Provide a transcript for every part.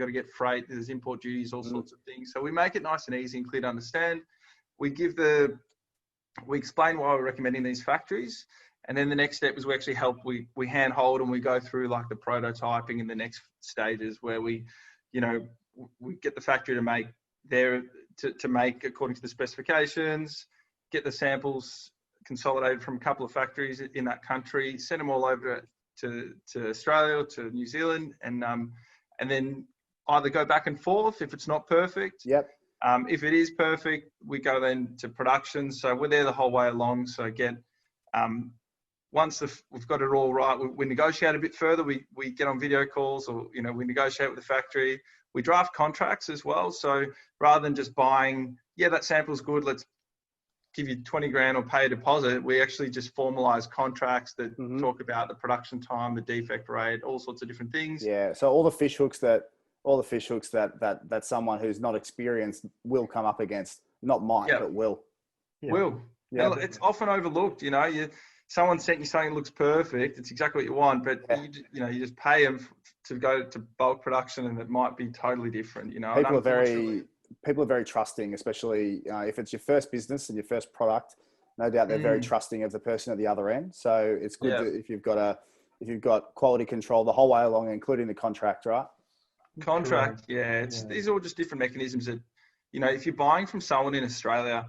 got to get freight, there's import duties, all sorts of things. So we make it nice and easy and clear to understand. We explain why we're recommending these factories. And then the next step is we actually help, we hand hold and we go through like the prototyping and the next stages where we get the factory to make to make according to the specifications, get the samples consolidated from a couple of factories in that country, send them all over to Australia or to New Zealand, and then either go back and forth if it's not perfect. Yep. If it is perfect, we go then to production. So we're there the whole way along. So again, once we've got it all right, we negotiate a bit further. We get on video calls, or we negotiate with the factory. We draft contracts as well. So rather than just buying, that sample's good, let's give you 20 grand or pay a deposit, we actually just formalize contracts that talk about the production time, the defect rate, all sorts of different things. Yeah. So all the fish hooks that someone who's not experienced will come up against, not might, but will. Yeah. Will. Yeah. It's often overlooked, someone sent you something that looks perfect. It's exactly what you want, but you just pay them to go to bulk production, and it might be totally different. People are very trusting, especially if it's your first business and your first product. No doubt they're very trusting of the person at the other end. So it's good if you've got quality control the whole way along, including the contract, right? Contract, these are all just different mechanisms that, if you're buying from someone in Australia,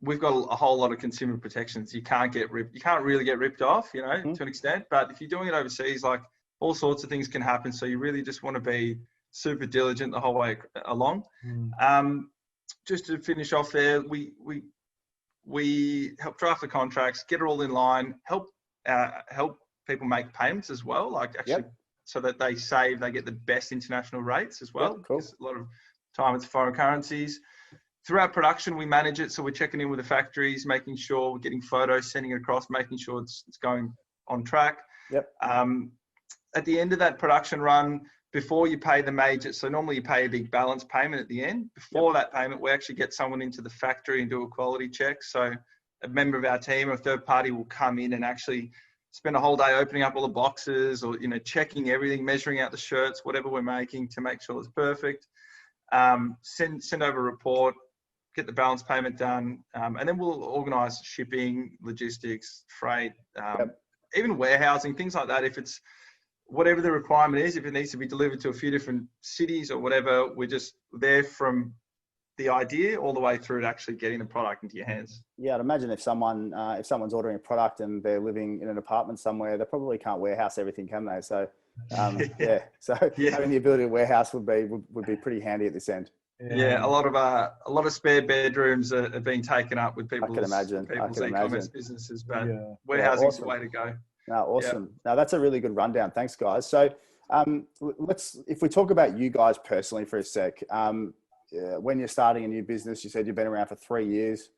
we've got a whole lot of consumer protections. You can't really get ripped off, to an extent. But if you're doing it overseas, like all sorts of things can happen. So you really just want to be super diligent the whole way along. Just to finish off there, we help draft the contracts, get it all in line, help people make payments as well, like actually so that they get the best international rates as well. Cool. Because a lot of time it's foreign currencies. Throughout production, we manage it. So we're checking in with the factories, making sure we're getting photos, sending it across, making sure it's going on track. Yep. At the end of that production run, before you pay the major, so normally you pay a big balance payment at the end. Before that payment, we actually get someone into the factory and do a quality check. So a member of our team or a third party will come in and actually spend a whole day opening up all the boxes, or checking everything, measuring out the shirts, whatever we're making, to make sure it's perfect. Send over a report, get the balance payment done, and then we'll organise shipping, logistics, freight, even warehousing, things like that. If it's whatever the requirement is, if it needs to be delivered to a few different cities or whatever, we're just there from the idea all the way through to actually getting the product into your hands. Yeah, I'd imagine if someone's ordering a product and they're living in an apartment somewhere, they probably can't warehouse everything, can they? So having the ability to warehouse would be pretty handy at this end. Yeah, a lot of spare bedrooms are being taken up with people's e-commerce businesses, but warehousing is the way to go. No, awesome. Now that's a really good rundown. Thanks, guys. So if we talk about you guys personally for a sec, when you're starting a new business, you said you've been around for 3 years.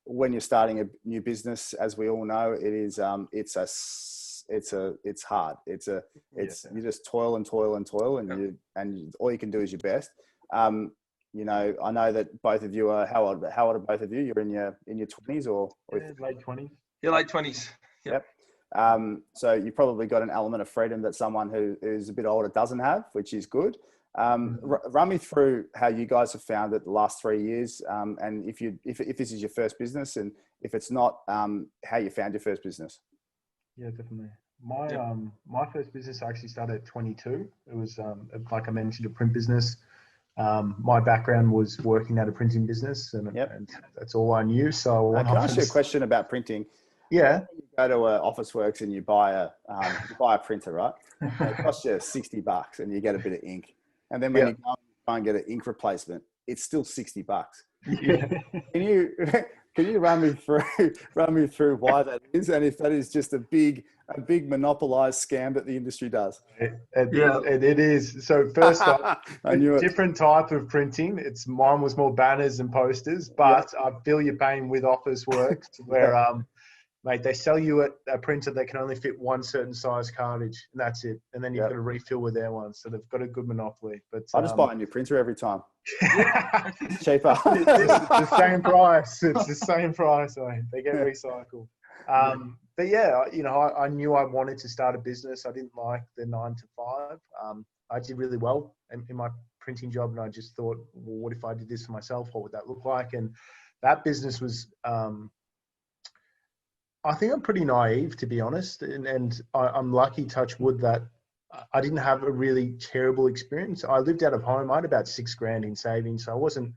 When you're starting a new business, as we all know, it is it's hard. You just toil and toil and toil, and all you can do is your best. I know that both of you are, how old are both of you? You're in your 20s or late 20s. Yeah, late 20s. Yep. So you probably got an element of freedom that someone who is a bit older doesn't have, which is good. Run me through how you guys have found it the last 3 years, and if this is your first business, and if it's not, how you found your first business. Yeah, definitely. My first business I actually started at 22. It was like I mentioned, a print business. My background was working at a printing business, and that's all I knew. So can I ask you a question about printing? Yeah. You go to Officeworks and you buy a printer, right? It costs you $60 and you get a bit of ink. And then when you go and try and get an ink replacement, it's still $60. Yeah. Can you run me through why that is, and if that is just a big monopolized scam that the industry does? It is. So first off, different type of printing. Mine was more banners and posters, but I feel your pain with Officeworks, where mate, they sell you a printer that can only fit one certain size cartridge, and that's it. And then you've got to refill with their ones. So they've got a good monopoly. But I just buy a new printer every time. It's cheaper. It's the same price. It's the same price. They get recycled. But yeah, I knew I wanted to start a business. I didn't like the 9 to 5. I did really well in my printing job, and I just thought, well, what if I did this for myself? What would that look like? And that business was, I think I'm pretty naive, to be honest, and I'm lucky, touch wood, that I didn't have a really terrible experience. I lived out of home. I had about $6,000 in savings, so I wasn't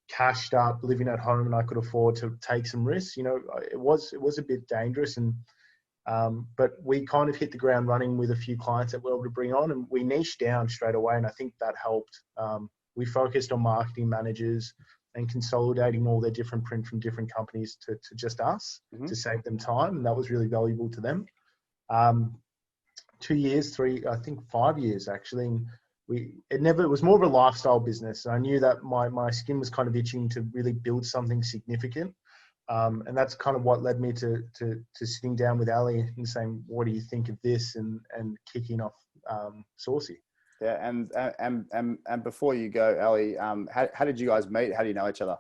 cashed up living at home, and I could afford to take some risks. You know, it was a bit dangerous, and but we kind of hit the ground running with a few clients that we were able to bring on, and we niched down straight away, and I think that helped. We focused on marketing managers and consolidating all their different print from different companies to just us, to save them time, and that was really valuable to them. 2 years, 3, I think 5 years actually. And it was more of a lifestyle business. I knew that my skin was kind of itching to really build something significant. And that's kind of what led me to sitting down with Ellie and saying, what do you think of this? And kicking off Sourci. Yeah. And before you go, Ellie, how did you guys meet? How do you know each other?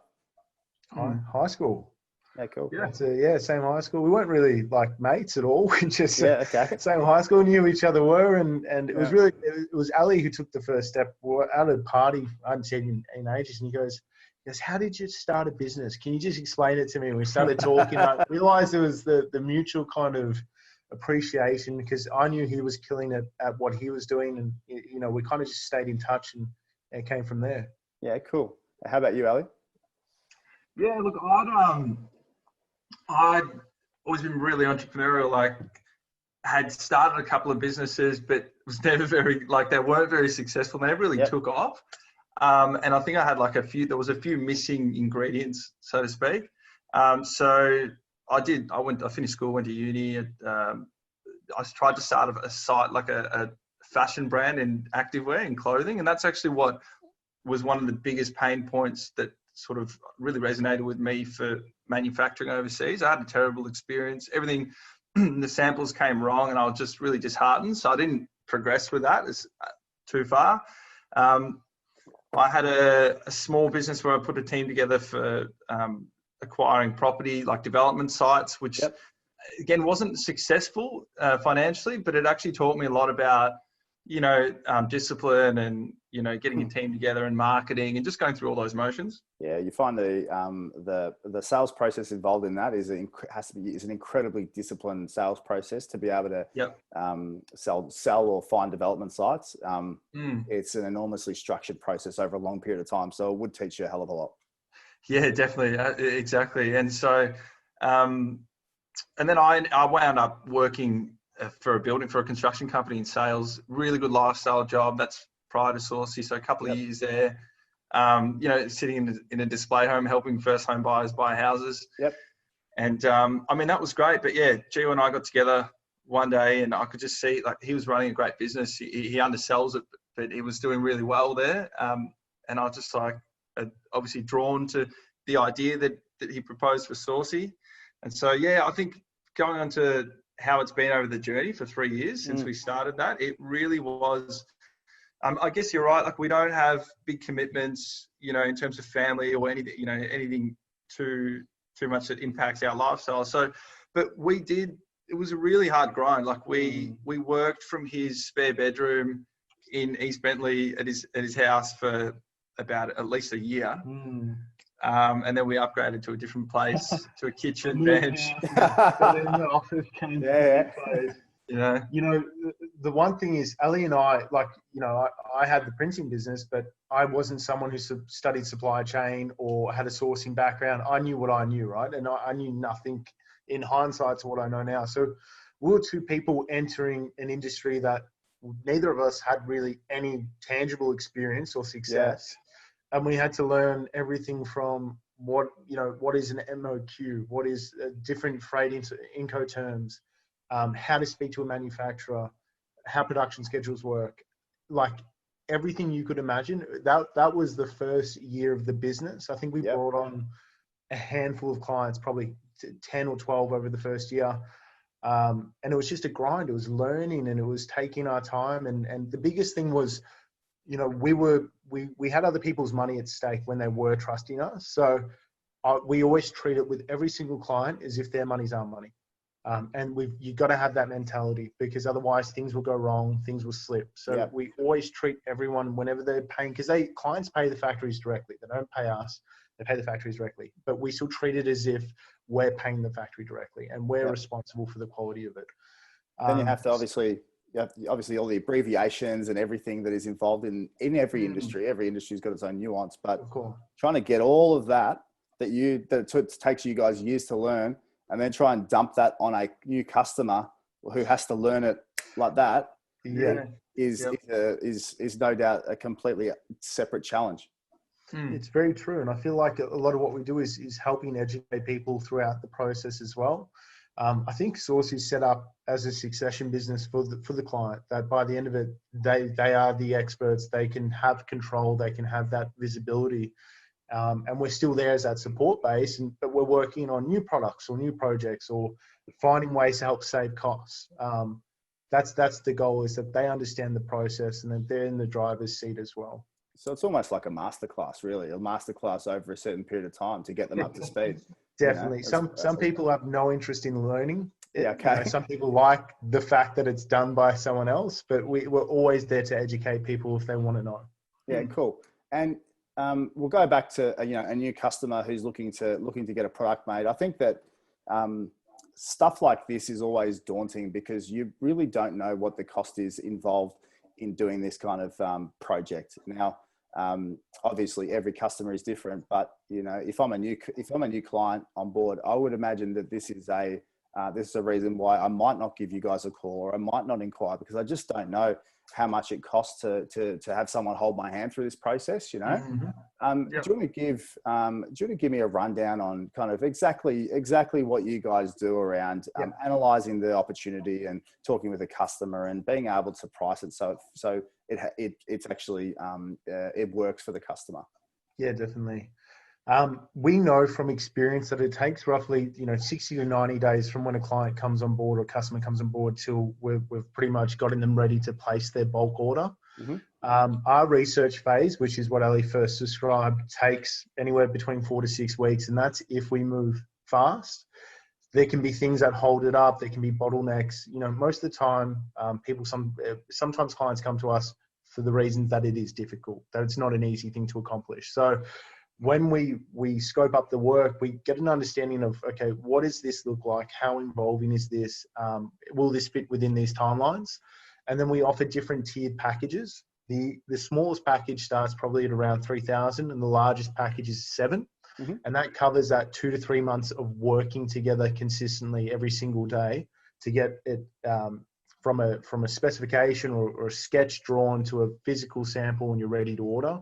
High school. Yeah, cool. Yeah, same high school. We weren't really like mates at all. We just same high school, knew each other and it was really, it was Ali who took the first step. We were at a party, I hadn't seen him in ages, and he goes, how did you start a business? Can you just explain it to me? And we started talking. I realized there was the mutual kind of appreciation, because I knew he was killing it at what he was doing, and you know, we kind of just stayed in touch, and it came from there. Yeah, cool. How about you, Ali? Yeah, look, I'd always been really entrepreneurial. Like, had started a couple of businesses, but was never they weren't very successful. They never really took off. And I think I had there was a few missing ingredients, so to speak. So I finished school, went to uni. I tried to start a site, like a fashion brand in activewear and clothing. And that's actually what was one of the biggest pain points that sort of really resonated with me for manufacturing overseas. I had a terrible experience. Everything, the samples came wrong, and I was just really disheartened. So I didn't progress with that too far. I had a small business where I put a team together for acquiring property, like development sites, which again wasn't successful financially, but it actually taught me a lot about, discipline and, getting a team together and marketing and just going through all those motions. Yeah, you find the sales process involved in that is an incredibly disciplined sales process to be able to sell or find development sites. It's an enormously structured process over a long period of time, so it would teach you a hell of a lot. Yeah, definitely, exactly. And so, and then I wound up working for a construction company in sales. Really good lifestyle job. That's prior to Sourci, so a couple of years there. Sitting in a display home, helping first home buyers buy houses. And that was great. But yeah, Gio and I got together one day, and I could just see, like, he was running a great business. He undersells it, but he was doing really well there. And I was just obviously drawn to the idea that he proposed for Sourci. And so, I think going on to how it's been over the journey for 3 years since we started that, it really was, I guess you're right. Like, we don't have big commitments, in terms of family or anything, anything too much that impacts our lifestyle. So, but it was a really hard grind. Like, we worked from his spare bedroom in East Bentley at his house for about at least a year. And then we upgraded to a different place, to a kitchen, bench. Then the office came to a place. The one thing is, Ellie and I, I had the printing business, but I wasn't someone who studied supply chain or had a sourcing background. I knew what I knew, right? And I knew nothing in hindsight to what I know now. So we were two people entering an industry that neither of us had really any tangible experience or success. And we had to learn everything from what is an MOQ, what is different freight Incoterms, how to speak to a manufacturer, how production schedules work, like everything you could imagine. That was the first year of the business. I think we brought on a handful of clients, probably 10 or 12 over the first year. And it was just a grind. It was learning, and it was taking our time. And the biggest thing was, we had other people's money at stake when they were trusting us. So we always treat it with every single client as if their money's our money. And you've got to have that mentality, because otherwise things will go wrong, things will slip. So we always treat everyone, whenever they're paying, because clients pay the factories directly. They don't pay us, they pay the factories directly. But we still treat it as if we're paying the factory directly and we're responsible for the quality of it. Then you have to obviously all the abbreviations and everything that is involved in every industry. Every industry's got its own nuance, but trying to get all of that it takes you guys years to learn, and then try and dump that on a new customer who has to learn it like that is no doubt a completely separate challenge. It's very true. And I feel like a lot of what we do is helping educate people throughout the process as well. I think Sourci is set up as a succession business for the client, that by the end of it, they are the experts. They can have control. They can have that visibility. And we're still there as that support base, but we're working on new products or new projects or finding ways to help save costs. That's the goal, is that they understand the process and that they're in the driver's seat as well. So it's almost like a masterclass, really, a masterclass over a certain period of time to get them up to speed. Definitely. Some people have no interest in learning. Okay. Some people like the fact that it's done by someone else, but we're always there to educate people if they want to know. Yeah, cool. And we'll go back to a new customer who's looking to get a product made. I think that stuff like this is always daunting, because you really don't know what the cost is involved in doing this kind of project. Now, obviously every customer is different, but if I'm a new client on board, I would imagine that this is a reason why I might not give you guys a call, or I might not inquire, because I just don't know how much it costs to have someone hold my hand through this process. Do you want to give me a rundown on kind of exactly what you guys do around analyzing the opportunity and talking with the customer and being able to price it so it's actually it works for the customer? Yeah, definitely. We know from experience that it takes roughly 60 to 90 days from when a client comes on board or customer comes on board till we've pretty much gotten them ready to place their bulk order. Our research phase, which is what Ellie first described, takes anywhere between 4 to 6 weeks, and that's if we move fast. There can be things that hold it up. There can be bottlenecks. Most of the time, sometimes clients come to us for the reason that it is difficult, that it's not an easy thing to accomplish. So when we scope up the work, we get an understanding of, okay, what does this look like? How involving is this? Will this fit within these timelines? And then we offer different tiered packages. The smallest package starts probably at around 3,000, and the largest package is 7. And that covers that 2 to 3 months of working together consistently every single day to get it from a specification or a sketch drawn to a physical sample when you're ready to order.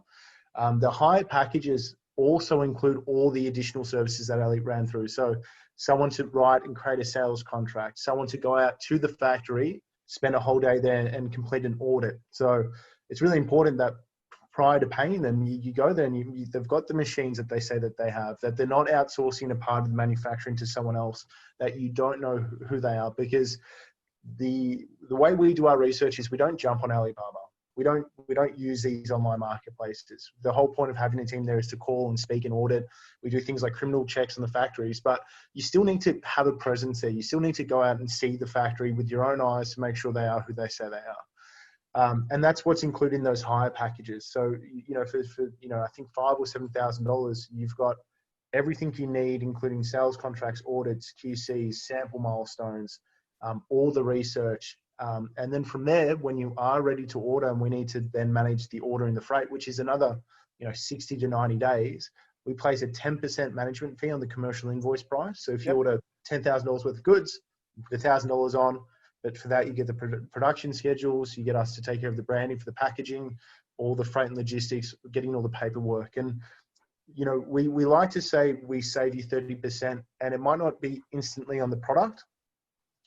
The higher packages also include all the additional services that Ellie ran through. So someone to write and create a sales contract, someone to go out to the factory, spend a whole day there and complete an audit. So it's really important that prior to paying them, you go there and they've got the machines that they say that they have, that they're not outsourcing a part of the manufacturing to someone else, that you don't know who they are. Because the way we do our research is we don't jump on Alibaba. We don't use these online marketplaces. The whole point of having a team there is to call and speak and audit. We do things like criminal checks on the factories, but you still need to have a presence there. You still need to go out and see the factory with your own eyes to make sure they are who they say they are. And that's what's included in those higher packages. So, for I think $5,000 or $7,000, you've got everything you need, including sales contracts, audits, QCs, sample milestones, all the research. And then from there, when you are ready to order, and we need to then manage the order and the freight, which is another 60 to 90 days, we place a 10% management fee on the commercial invoice price. So if you order $10,000 worth of goods, you put $1,000 on, but for that you get the production schedules, you get us to take care of the branding for the packaging, all the freight and logistics, getting all the paperwork. And we like to say we save you 30%, and it might not be instantly on the product,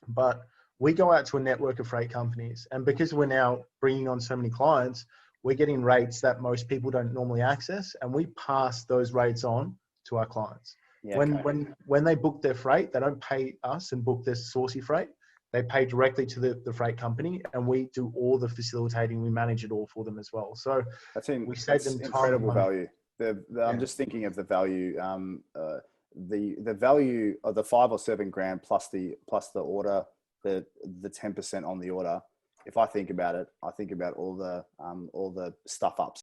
but we go out to a network of freight companies, and because we're now bringing on so many clients, we're getting rates that most people don't normally access, and we pass those rates on to our clients. When they book their freight, they don't pay us and book their Sourci freight. They pay directly to the freight company, and we do all the facilitating. We manage it all for them as well. So we save them incredible value. I'm just thinking of the value the value of the 5 or 7 grand plus the order, the 10% on the order. If I think about it, I think about all the stuff ups